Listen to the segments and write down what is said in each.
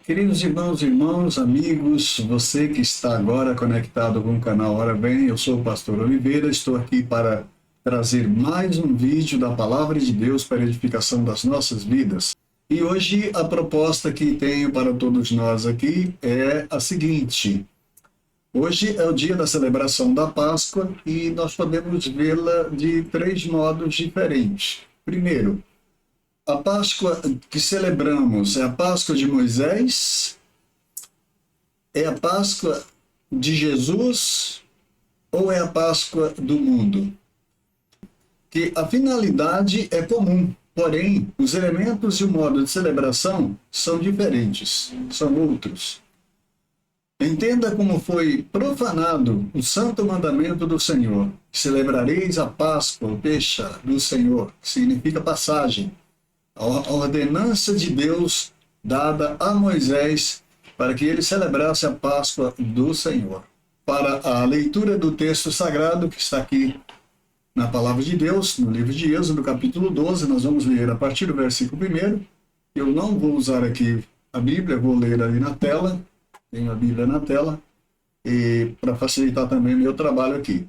Queridos irmãos, amigos, você que está agora conectado com o canal Ora Bem, eu sou o pastor Oliveira, estou aqui para trazer mais um vídeo da Palavra de Deus para a edificação das nossas vidas. E hoje a proposta que tenho para todos nós aqui é a seguinte: hoje é o dia da celebração da Páscoa e nós podemos vê-la de três modos diferentes. Primeiro, a Páscoa que celebramos é a Páscoa de Moisés, é a Páscoa de Jesus ou é a Páscoa do mundo? Que a finalidade é comum, porém os elementos e o modo de celebração são diferentes, são outros. Entenda como foi profanado o santo mandamento do Senhor: celebrareis a Páscoa, o Pesha do Senhor, que significa passagem. A ordenança de Deus dada a Moisés para que ele celebrasse a Páscoa do Senhor. Para a leitura do texto sagrado que está aqui na Palavra de Deus, no livro de Êxodo, capítulo 12, nós vamos ler a partir do versículo 1. Eu não vou usar aqui a Bíblia, vou ler ali na tela, tenho a Bíblia na tela, e para facilitar também o meu trabalho aqui.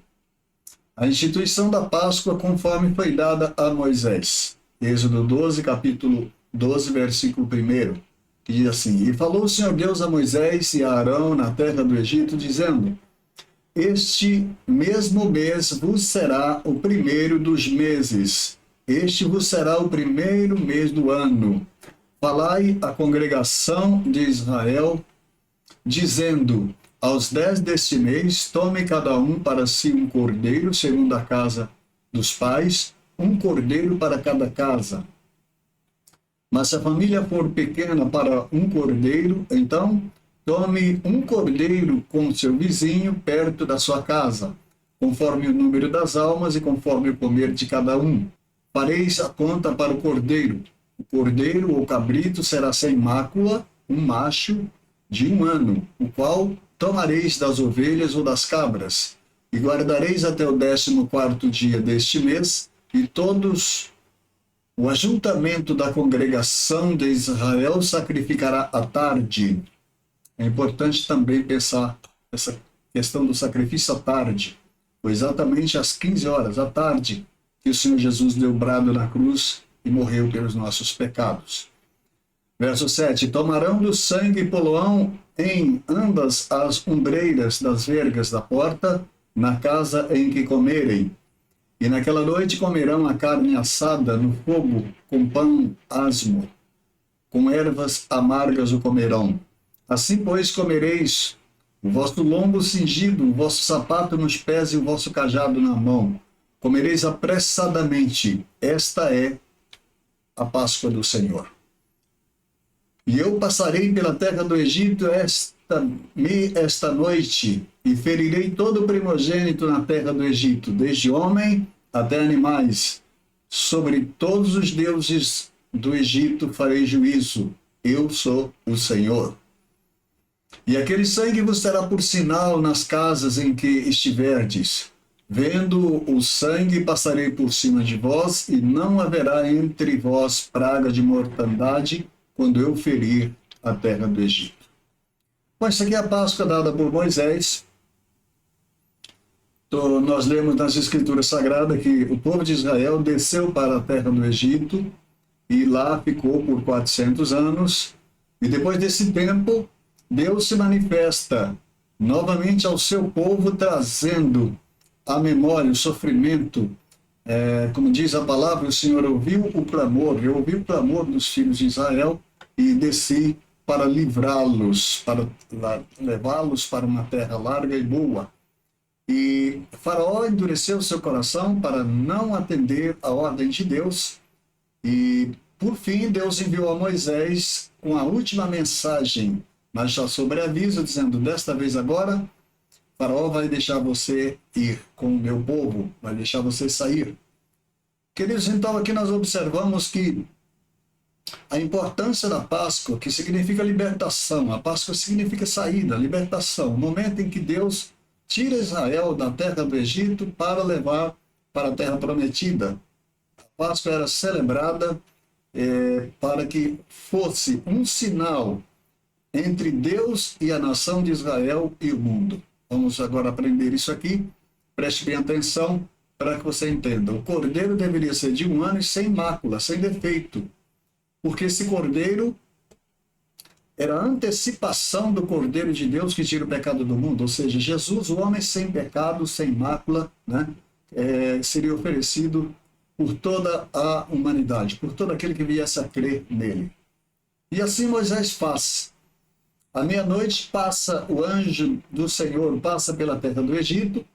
A instituição da Páscoa conforme foi dada a Moisés. Êxodo 12, capítulo 12, versículo 1, que diz assim: E falou o Senhor Deus a Moisés e a Arão na terra do Egito, dizendo: Este mesmo mês vos será o primeiro dos meses, este vos será o primeiro mês do ano. Falai à congregação de Israel, dizendo: Aos 10 deste mês, tome cada um para si um cordeiro, segundo a casa dos pais, um cordeiro para cada casa. Mas se a família for pequena para um cordeiro, então tome um cordeiro com seu vizinho perto da sua casa, conforme o número das almas e conforme o comer de cada um. Fareis a conta para o cordeiro. O cordeiro ou cabrito será sem mácula, um macho de 1 ano, o qual tomareis das ovelhas ou das cabras, e guardareis até o 14º dia deste mês, e todos o ajuntamento da congregação de Israel sacrificará à tarde. É importante também pensar essa questão do sacrifício à tarde. Foi exatamente às 15 horas da tarde que o Senhor Jesus deu brado na cruz e morreu pelos nossos pecados. Verso 7. Tomarão do sangue e poloão em ambas as ombreiras das vergas da porta, na casa em que comerem. E naquela noite comerão a carne assada no fogo, com pão asmo, com ervas amargas o comerão. Assim, pois, comereis o vosso lombo cingido, o vosso sapato nos pés e o vosso cajado na mão. Comereis apressadamente. Esta é a Páscoa do Senhor. E eu passarei pela terra do Egito esta noite, e ferirei todo o primogênito na terra do Egito, desde homem até animais. Sobre todos os deuses do Egito farei juízo. Eu sou o Senhor. E aquele sangue vos será por sinal nas casas em que estiverdes. Vendo o sangue, passarei por cima de vós, e não haverá entre vós praga de mortandade, quando eu ferir a terra do Egito. Bom, isso aqui é a Páscoa dada por Moisés. Nós lemos nas Escrituras Sagradas que o povo de Israel desceu para a terra do Egito e lá ficou por 400 anos. E depois desse tempo, Deus se manifesta novamente ao seu povo, trazendo à memória o sofrimento. Como diz a palavra, o Senhor ouviu o clamor, eu ouvi o clamor dos filhos de Israel e desci para livrá-los, para levá-los para uma terra larga e boa. E Faraó endureceu seu coração para não atender a ordem de Deus. E, por fim, Deus enviou a Moisés com a última mensagem, mas já sobre aviso, dizendo: desta vez agora, Faraó vai deixar você ir com o meu povo, vai deixar você sair. Queridos, então aqui nós observamos que a importância da Páscoa, que significa libertação, a Páscoa significa saída, libertação, o momento em que Deus tira Israel da terra do Egito para levar para a terra prometida. A Páscoa era celebrada para que fosse um sinal entre Deus e a nação de Israel e o mundo. Vamos agora aprender isso aqui. Preste bem atenção para que você entenda. O cordeiro deveria ser de 1 ano e sem mácula, sem defeito, porque esse cordeiro era a antecipação do cordeiro de Deus que tira o pecado do mundo, ou seja, Jesus, o homem sem pecado, sem mácula, né, seria oferecido por toda a humanidade, por todo aquele que viesse a crer nele. E assim Moisés faz. À meia-noite passa o anjo do Senhor, passa pela terra do Egito,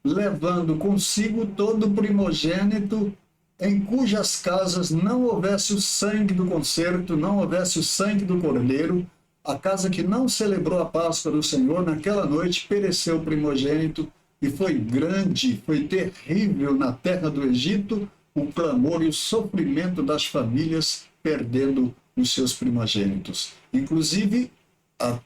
levando consigo todo o primogênito em cujas casas não houvesse o sangue do concerto, não houvesse o sangue do cordeiro. A casa que não celebrou a Páscoa do Senhor, naquela noite pereceu o primogênito, e foi grande, foi terrível na terra do Egito o clamor e o sofrimento das famílias perdendo os seus primogênitos. Inclusive,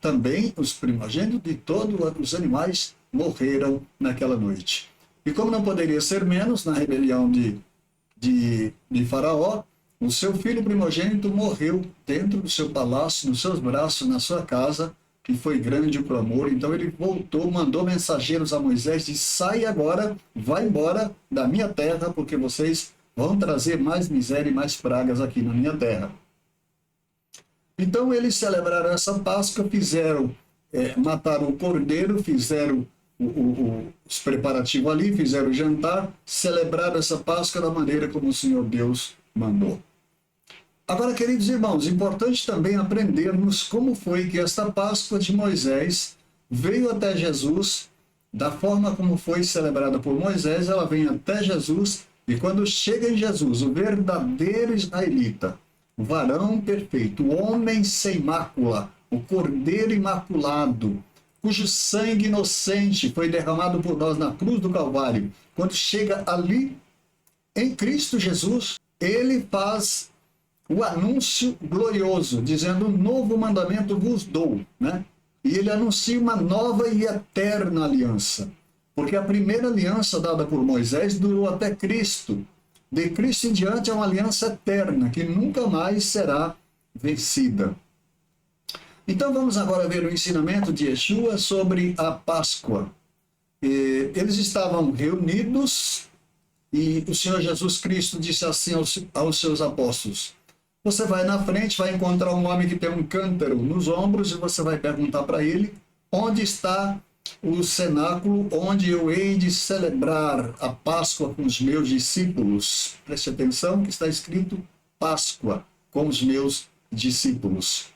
também os primogênitos de todos os animais morreram naquela noite. E como não poderia ser menos, na rebelião de Faraó, o seu filho primogênito morreu dentro do seu palácio, nos seus braços, na sua casa, e foi grande o clamor. Então ele voltou, mandou mensageiros a Moisés, disse: sai agora, vai embora da minha terra, porque vocês vão trazer mais miséria e mais pragas aqui na minha terra. Então eles celebraram essa Páscoa, mataram o cordeiro, fizeram os preparativos ali, fizeram o jantar, celebraram essa Páscoa da maneira como o Senhor Deus mandou. Agora, queridos irmãos, importante também aprendermos como foi que esta Páscoa de Moisés veio até Jesus, da forma como foi celebrada por Moisés, ela vem até Jesus, e quando chega em Jesus, o verdadeiro israelita, o varão perfeito, o homem sem mácula, o cordeiro imaculado, cujo sangue inocente foi derramado por nós na cruz do Calvário, quando chega ali, em Cristo Jesus, ele faz o anúncio glorioso, dizendo: um novo mandamento vos dou, né? E ele anuncia uma nova e eterna aliança, porque a primeira aliança dada por Moisés durou até Cristo. De Cristo em diante é uma aliança eterna, que nunca mais será vencida. Então vamos agora ver o ensinamento de Yeshua sobre a Páscoa. Eles estavam reunidos e o Senhor Jesus Cristo disse assim aos seus apóstolos: você vai na frente, vai encontrar um homem que tem um cântaro nos ombros e você vai perguntar para ele onde está o cenáculo onde eu hei de celebrar a Páscoa com os meus discípulos. Preste atenção que está escrito Páscoa com os meus discípulos.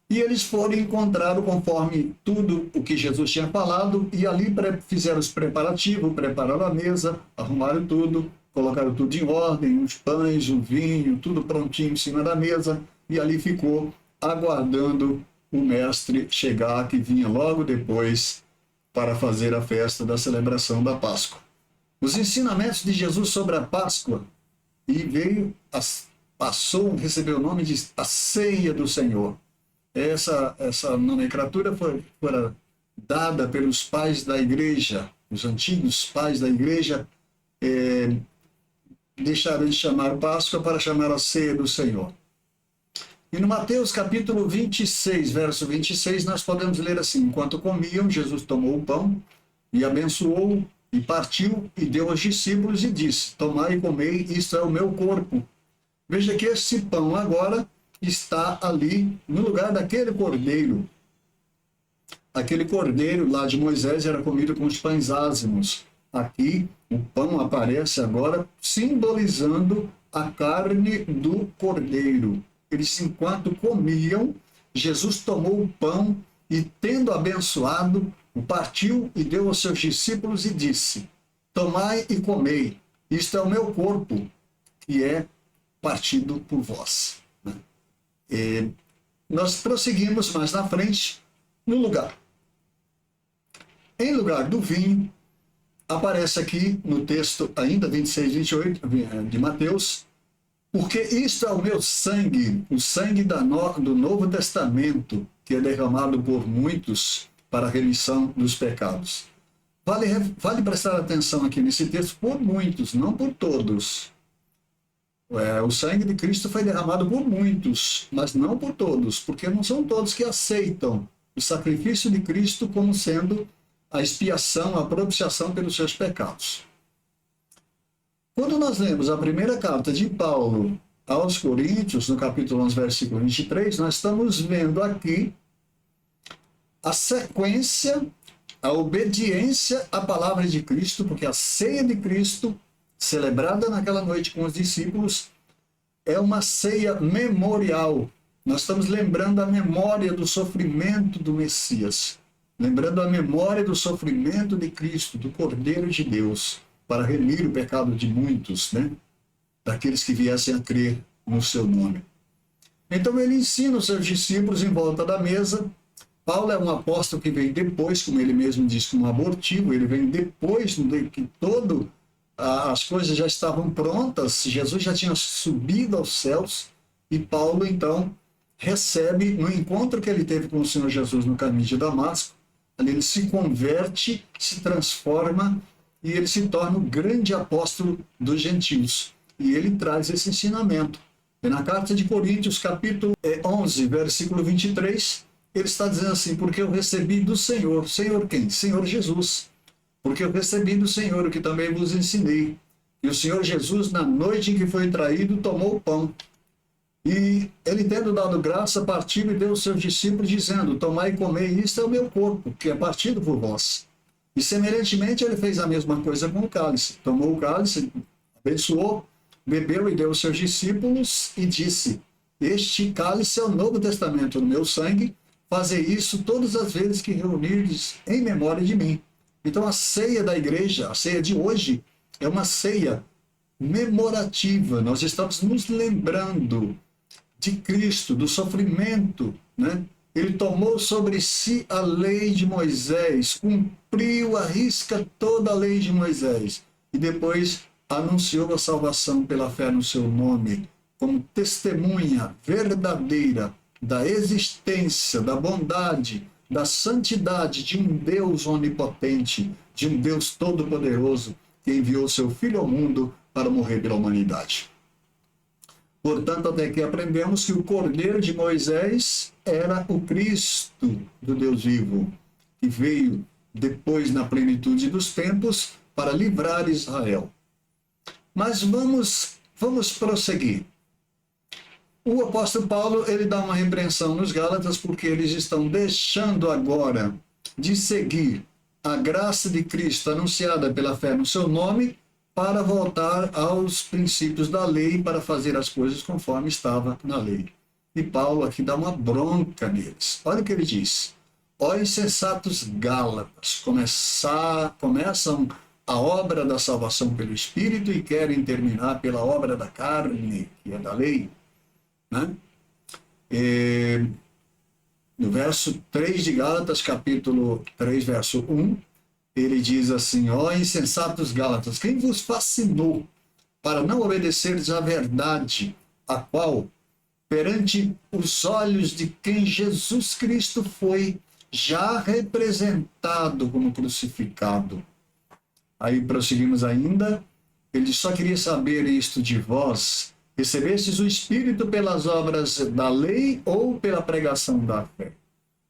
E eles foram e encontraram conforme tudo o que Jesus tinha falado, e ali fizeram os preparativos, prepararam a mesa, arrumaram tudo, colocaram tudo em ordem, os pães, o vinho, tudo prontinho em cima da mesa, e ali ficou aguardando o mestre chegar, que vinha logo depois para fazer a festa da celebração da Páscoa. Os ensinamentos de Jesus sobre a Páscoa, e recebeu o nome de a ceia do Senhor. Essa nomenclatura foi dada pelos pais da igreja, os antigos pais da igreja deixaram de chamar Páscoa para chamar a ceia do Senhor. E no Mateus capítulo 26, verso 26, nós podemos ler assim: enquanto comiam, Jesus tomou o pão e abençoou e partiu e deu aos discípulos e disse: tomai e comei, isto é o meu corpo. Veja que esse pão agora está ali no lugar daquele cordeiro. Aquele cordeiro lá de Moisés era comido com os pães ázimos. Aqui o pão aparece agora simbolizando a carne do cordeiro. Eles, enquanto comiam, Jesus tomou o pão e, tendo abençoado, o partiu e deu aos seus discípulos e disse: tomai e comei, isto é o meu corpo, que é partido por vós. Nós prosseguimos mais na frente, no lugar. Em lugar do vinho, aparece aqui no texto ainda 26, 28 de Mateus: porque isto é o meu sangue, o sangue do Novo Testamento, que é derramado por muitos para a remissão dos pecados. Vale prestar atenção aqui nesse texto: por muitos, não por todos. O sangue de Cristo foi derramado por muitos, mas não por todos, porque não são todos que aceitam o sacrifício de Cristo como sendo a expiação, a propiciação pelos seus pecados. Quando nós lemos a primeira carta de Paulo aos Coríntios, no capítulo 11, versículo 23, nós estamos vendo aqui a sequência, a obediência à palavra de Cristo, porque a ceia de Cristo, celebrada naquela noite com os discípulos, é uma ceia memorial. Nós estamos lembrando a memória do sofrimento do Messias, lembrando a memória do sofrimento de Cristo, do Cordeiro de Deus, para remir o pecado de muitos, né? Daqueles que viessem a crer no seu nome. Então ele ensina os seus discípulos em volta da mesa. Paulo é um apóstolo que vem depois, como ele mesmo diz, como abortivo, ele vem depois que as coisas já estavam prontas, Jesus já tinha subido aos céus, e Paulo então recebe, no encontro que ele teve com o Senhor Jesus no caminho de Damasco, ali ele se converte, se transforma, e ele se torna o grande apóstolo dos gentios. E ele traz esse ensinamento. E na carta de Coríntios, capítulo 11, versículo 23, ele está dizendo assim: porque eu recebi do Senhor. Senhor quem? Senhor Jesus. Porque eu recebi do Senhor o que também vos ensinei. E o Senhor Jesus, na noite em que foi traído, tomou o pão. E ele, tendo dado graça, partiu e deu aos seus discípulos, dizendo: tomai e comei, isto é o meu corpo, que é partido por vós. E semelhantemente ele fez a mesma coisa com o cálice. Tomou o cálice, abençoou, bebeu e deu aos seus discípulos e disse: este cálice é o Novo Testamento no meu sangue, fazei isso todas as vezes que reunirdes em memória de mim. Então a ceia da igreja, a ceia de hoje, é uma ceia memorativa. Nós estamos nos lembrando de Cristo, do sofrimento, né? Ele tomou sobre si a lei de Moisés, cumpriu à risca toda a lei de Moisés e depois anunciou a salvação pela fé no seu nome, como testemunha verdadeira da existência, da bondade, da santidade de um Deus onipotente, de um Deus todo-poderoso, que enviou seu Filho ao mundo para morrer pela humanidade. Portanto, até aqui aprendemos que o Cordeiro de Moisés era o Cristo do Deus vivo, que veio depois na plenitude dos tempos para livrar Israel. Mas vamos prosseguir. O apóstolo Paulo, ele dá uma repreensão nos Gálatas porque eles estão deixando agora de seguir a graça de Cristo anunciada pela fé no seu nome para voltar aos princípios da lei, para fazer as coisas conforme estava na lei. E Paulo aqui dá uma bronca neles. Olha o que ele diz: ó insensatos Gálatas, começam a obra da salvação pelo Espírito e querem terminar pela obra da carne, que é da lei. Né? No verso 3 de Gálatas, capítulo 3, verso 1, ele diz assim: ó insensatos Gálatas, quem vos fascinou para não obedeceres à verdade, a qual, perante os olhos de quem Jesus Cristo foi já representado como crucificado? Aí prosseguimos ainda, ele só queria saber isto de vós: recebestes o Espírito pelas obras da lei ou pela pregação da fé?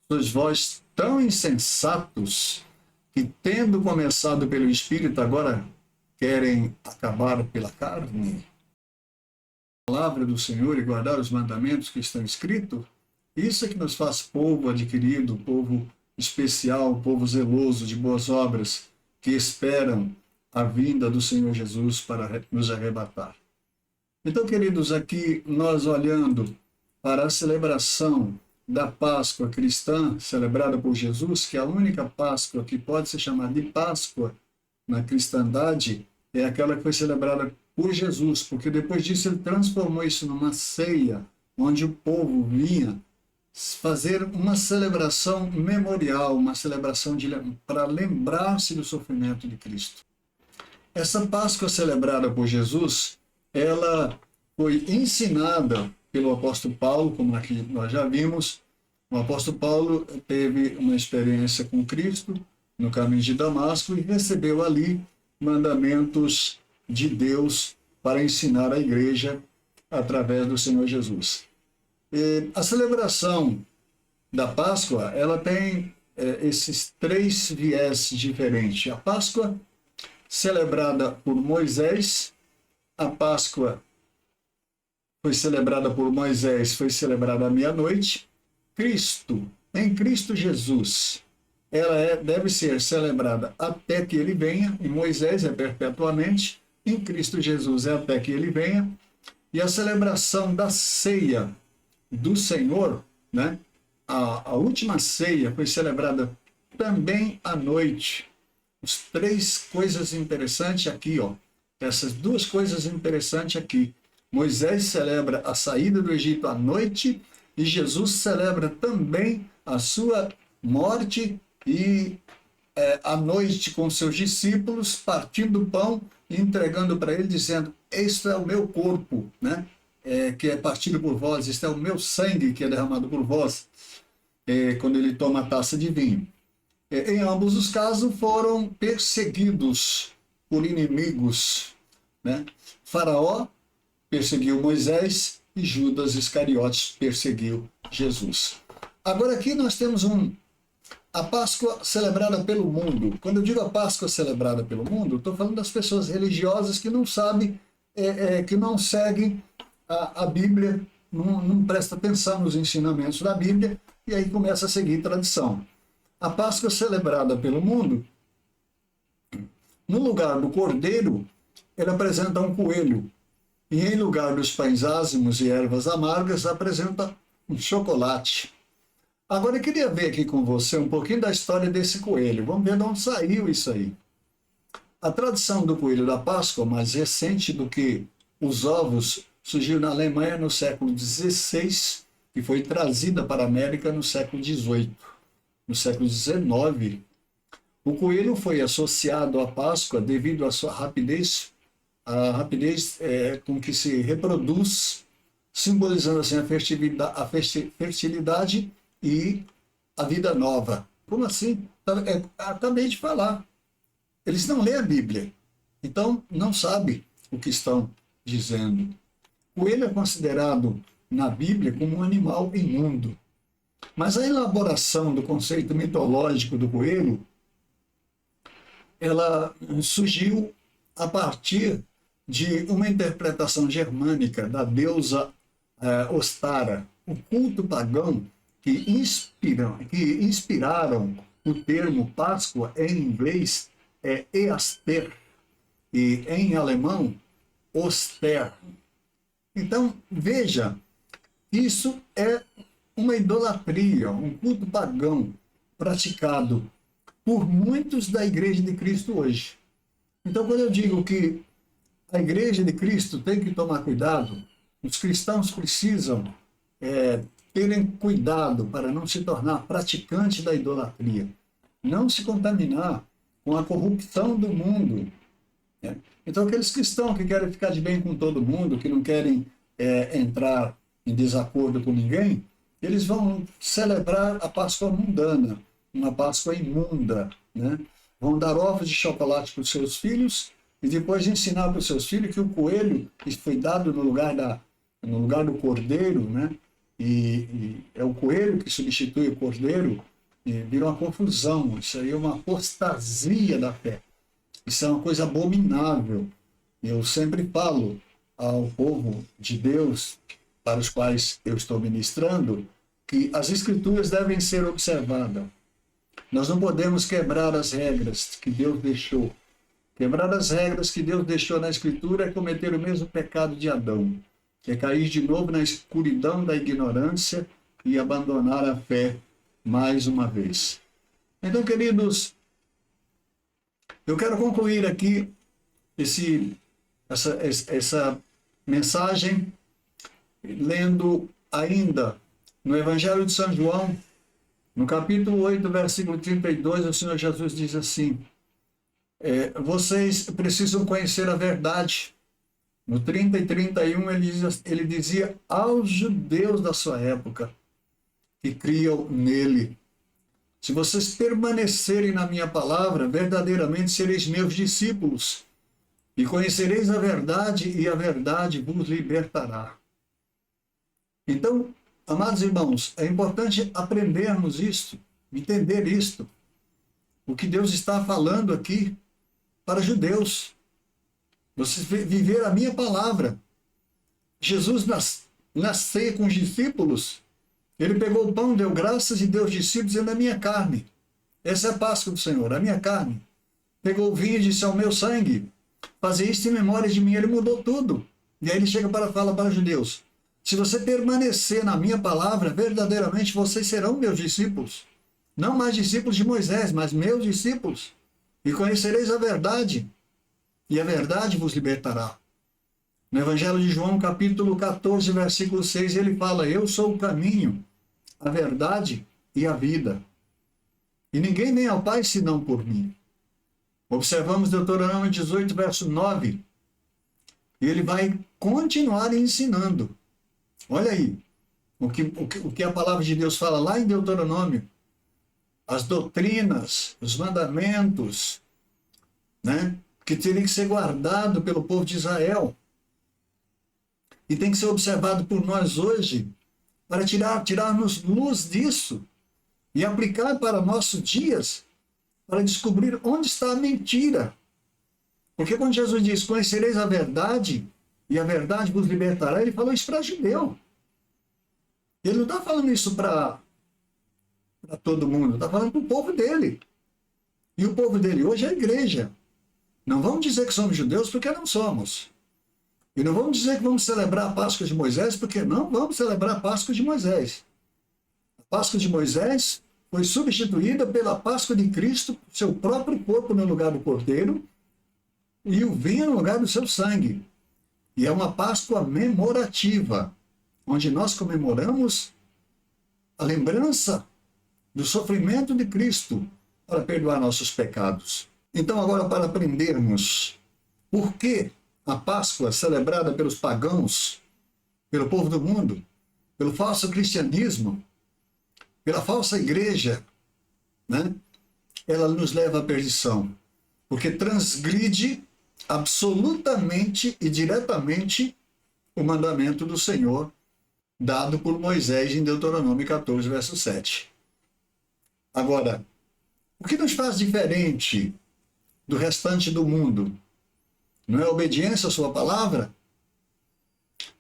Sois vós tão insensatos que, tendo começado pelo Espírito, agora querem acabar pela carne? A palavra do Senhor e guardar os mandamentos que estão escritos, isso é que nos faz povo adquirido, povo especial, povo zeloso de boas obras, que esperam a vinda do Senhor Jesus para nos arrebatar. Então, queridos, aqui nós olhando para a celebração da Páscoa cristã, celebrada por Jesus, que é a única Páscoa que pode ser chamada de Páscoa na cristandade, é aquela que foi celebrada por Jesus, porque depois disso ele transformou isso numa ceia, onde o povo vinha fazer uma celebração memorial, uma celebração para lembrar-se do sofrimento de Cristo. Essa Páscoa celebrada por Jesus, ela foi ensinada pelo apóstolo Paulo, como aqui nós já vimos. O apóstolo Paulo teve uma experiência com Cristo no caminho de Damasco e recebeu ali mandamentos de Deus para ensinar a igreja através do Senhor Jesus. E a celebração da Páscoa, ela tem esses três viés diferentes. A Páscoa celebrada por Moisés, a Páscoa foi celebrada por Moisés, foi celebrada à meia-noite. Cristo, em Cristo Jesus, ela deve ser celebrada até que ele venha. Em Moisés é perpetuamente, em Cristo Jesus é até que ele venha. E a celebração da ceia do Senhor, né? A última ceia foi celebrada também à noite. As três coisas interessantes aqui, ó. Essas duas coisas interessantes aqui. Moisés celebra a saída do Egito à noite e Jesus celebra também a sua morte e à noite com seus discípulos, partindo o pão e entregando para ele, dizendo: este é o meu corpo, né? Que é partido por vós, este é o meu sangue que é derramado por vós, quando ele toma a taça de vinho. Em ambos os casos foram perseguidos por inimigos, né? Faraó perseguiu Moisés e Judas Iscariotes perseguiu Jesus. Agora aqui nós temos a Páscoa celebrada pelo mundo. Quando eu digo a Páscoa celebrada pelo mundo, estou falando das pessoas religiosas que não sabem, que não seguem a Bíblia, não presta atenção nos ensinamentos da Bíblia e aí começa a seguir tradição. A Páscoa celebrada pelo mundo, no lugar do cordeiro, ele apresenta um coelho. E em lugar dos pães ázimos e ervas amargas, apresenta um chocolate. Agora eu queria ver aqui com você um pouquinho da história desse coelho. Vamos ver de onde saiu isso aí. A tradição do coelho da Páscoa, mais recente do que os ovos, surgiu na Alemanha no século XVI e foi trazida para a América no século XVIII. No século XIX, o coelho foi associado à Páscoa devido à sua rapidez, a rapidez com que se reproduz, simbolizando assim a fertilidade e a vida nova. Como assim? Acabei de falar. Eles não lêem a Bíblia, então não sabem o que estão dizendo. O coelho é considerado na Bíblia como um animal imundo. Mas a elaboração do conceito mitológico do coelho, ela surgiu a partir de uma interpretação germânica da deusa Ostara, o culto pagão que inspiraram o termo Páscoa em inglês é Easter e em alemão Oster. Então, veja, isso é uma idolatria, um culto pagão praticado por muitos da Igreja de Cristo hoje. Então, quando eu digo que a Igreja de Cristo tem que tomar cuidado, os cristãos precisam terem cuidado para não se tornar praticante da idolatria, não se contaminar com a corrupção do mundo. Então, aqueles cristãos que querem ficar de bem com todo mundo, que não querem entrar em desacordo com ninguém, eles vão celebrar a Páscoa mundana, uma Páscoa imunda, né? Vão dar ovos de chocolate para os seus filhos e depois ensinar para os seus filhos que o coelho que foi dado no lugar do cordeiro, né? E é o coelho que substitui o cordeiro, e vira uma confusão. Isso aí é uma apostasia da fé. Isso é uma coisa abominável. Eu sempre falo ao povo de Deus, para os quais eu estou ministrando, que as Escrituras devem ser observadas. Nós não podemos quebrar as regras que Deus deixou. Quebrar as regras que Deus deixou na Escritura é cometer o mesmo pecado de Adão, que é cair de novo na escuridão da ignorância e abandonar a fé mais uma vez. Então, queridos, eu quero concluir aqui essa mensagem lendo ainda no Evangelho de São João, no capítulo 8, versículo 32, o Senhor Jesus diz assim: vocês precisam conhecer a verdade. No 30 e 31, ele dizia aos judeus da sua época que criam nele: se vocês permanecerem na minha palavra, verdadeiramente sereis meus discípulos, E conhecereis a verdade, e a verdade vos libertará. Então, amados irmãos, é importante aprendermos isto, entender isto, o que Deus está falando aqui para judeus. Você viver a minha palavra. Jesus nasceu com os discípulos, ele pegou o pão, deu graças e deu aos discípulos, dizendo: a minha carne. Essa é a Páscoa do Senhor, a minha carne. Pegou o vinho e disse: ao meu sangue. Fazer isso em memória de mim. Ele mudou tudo. E aí ele chega para falar para os judeus: se você permanecer na minha palavra, verdadeiramente vocês serão meus discípulos. Não mais discípulos de Moisés, mas meus discípulos. E conhecereis a verdade, e a verdade vos libertará. No Evangelho de João, capítulo 14, versículo 6, ele fala: eu sou o caminho, a verdade e a vida. E ninguém vem ao Pai senão por mim. Observamos Deuteronômio 18, verso 9. E ele vai continuar ensinando. Olha aí, o que a palavra de Deus fala lá em Deuteronômio. As doutrinas, os mandamentos, né, que teriam que ser guardado pelo povo de Israel. E tem que ser observado por nós hoje, para tirarmos luz disso e aplicar para nossos dias, para descobrir onde está a mentira. Porque quando Jesus diz: conhecereis a verdade, e a verdade vos libertará, ele falou isso para judeu. Ele não está falando isso para todo mundo, está falando para o povo dele. E o povo dele hoje é a igreja. Não vamos dizer que somos judeus, porque não somos. E não vamos dizer que vamos celebrar a Páscoa de Moisés, porque não vamos celebrar a Páscoa de Moisés. A Páscoa de Moisés foi substituída pela Páscoa de Cristo, seu próprio corpo no lugar do cordeiro, e o vinho no lugar do seu sangue. E é uma Páscoa memorativa, onde nós comemoramos a lembrança do sofrimento de Cristo para perdoar nossos pecados. Então, agora, para aprendermos por que a Páscoa celebrada pelos pagãos, pelo povo do mundo, pelo falso cristianismo, pela falsa igreja, né? Ela nos leva à perdição, porque transgride absolutamente e diretamente o mandamento do Senhor dado por Moisés em Deuteronômio 14, verso 7. Agora, o que nos faz diferente do restante do mundo? Não é a obediência à sua palavra?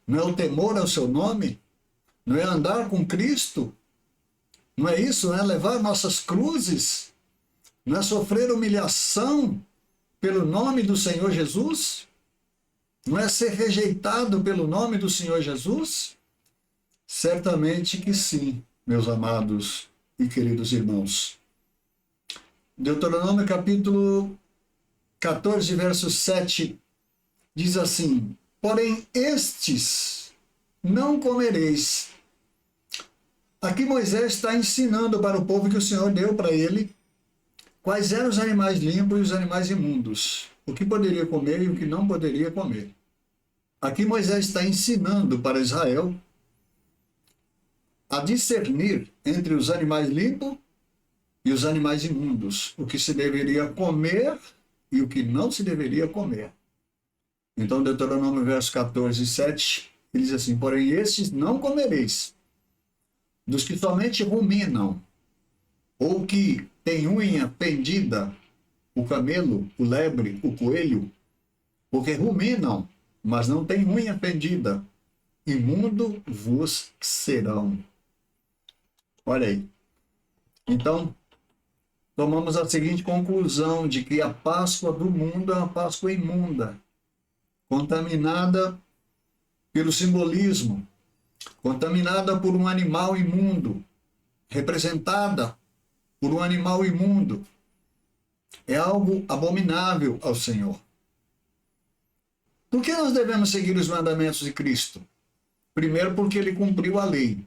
Não é o temor ao seu nome? Não é andar com Cristo? Não é isso? Não é levar nossas cruzes? Não é sofrer humilhação pelo nome do Senhor Jesus? Não é ser rejeitado pelo nome do Senhor Jesus? Certamente que sim, meus amados e queridos irmãos. Deuteronômio capítulo 14, verso 7, diz assim: porém estes não comereis. Aqui Moisés está ensinando para o povo que o Senhor deu para ele quais eram os animais limpos e os animais imundos, o que poderia comer e o que não poderia comer. Aqui Moisés está ensinando para Israel a discernir entre os animais limpos e os animais imundos, o que se deveria comer e o que não se deveria comer. Então, Deuteronômio verso 14, 7, ele diz assim: porém estes não comereis, dos que somente ruminam, ou que tem unha pendida, o camelo, o lebre, o coelho, porque ruminam, mas não tem unha pendida, imundo vos serão. Olha aí. Então, tomamos a seguinte conclusão, de que a Páscoa do mundo é uma Páscoa imunda, contaminada pelo simbolismo, contaminada por um animal imundo, representada por um animal imundo. É algo abominável ao Senhor. Por que nós devemos seguir os mandamentos de Cristo? Primeiro, porque ele cumpriu a lei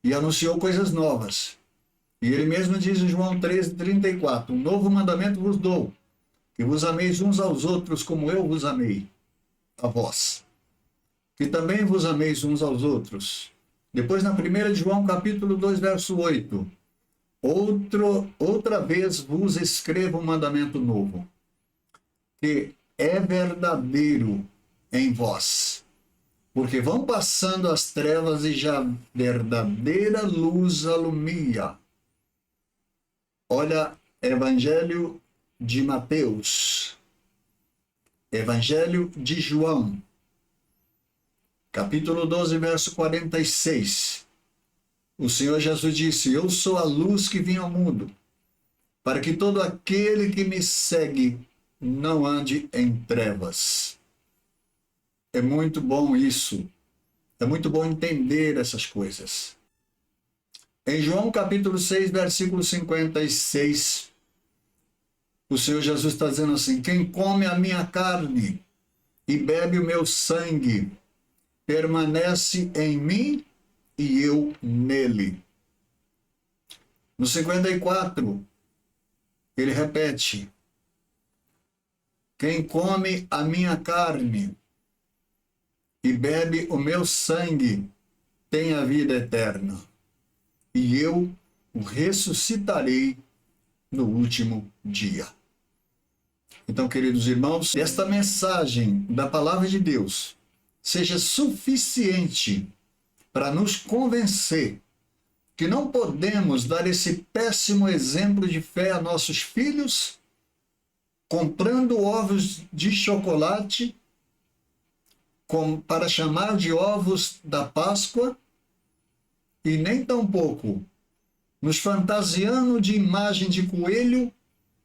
e anunciou coisas novas. E ele mesmo diz em João 13, 34, um novo mandamento vos dou, que vos ameis uns aos outros como eu vos amei a vós. Que também vos ameis uns aos outros. Depois, na 1 João, capítulo 2, verso 8, outra vez vos escrevo um mandamento novo, que é verdadeiro em vós. Porque vão passando as trevas e já verdadeira luz alumia. Olha, Evangelho de Mateus, Evangelho de João, capítulo 12, verso 46. O Senhor Jesus disse: eu sou a luz que vim ao mundo, para que todo aquele que me segue não ande em trevas. É muito bom isso. É muito bom entender essas coisas. Em João capítulo 6, versículo 56, o Senhor Jesus está dizendo assim: quem come a minha carne e bebe o meu sangue, permanece em mim e eu nele. No 54, ele repete: quem come a minha carne e bebe o meu sangue tem a vida eterna, e eu o ressuscitarei no último dia. Então, queridos irmãos, esta mensagem da palavra de Deus seja suficiente para nos convencer que não podemos dar esse péssimo exemplo de fé a nossos filhos, comprando ovos de chocolate para chamar de ovos da Páscoa, e nem tampouco nos fantasiando de imagem de coelho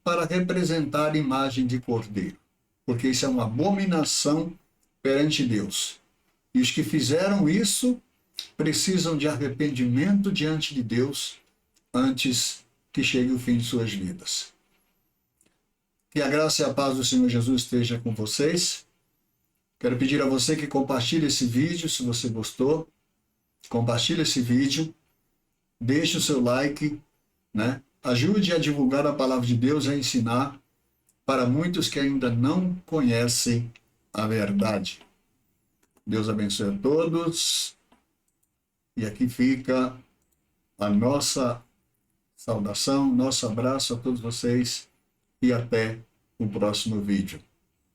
para representar a imagem de cordeiro, porque isso é uma abominação perante Deus. E os que fizeram isso precisam de arrependimento diante de Deus antes que chegue o fim de suas vidas. Que a graça e a paz do Senhor Jesus esteja com vocês. Quero pedir a você que compartilhe esse vídeo, se você gostou. Compartilhe esse vídeo, deixe o seu like, né? Ajude a divulgar a palavra de Deus, a ensinar para muitos que ainda não conhecem a verdade. Deus abençoe a todos. E aqui fica a nossa saudação, nosso abraço a todos vocês e até o próximo vídeo.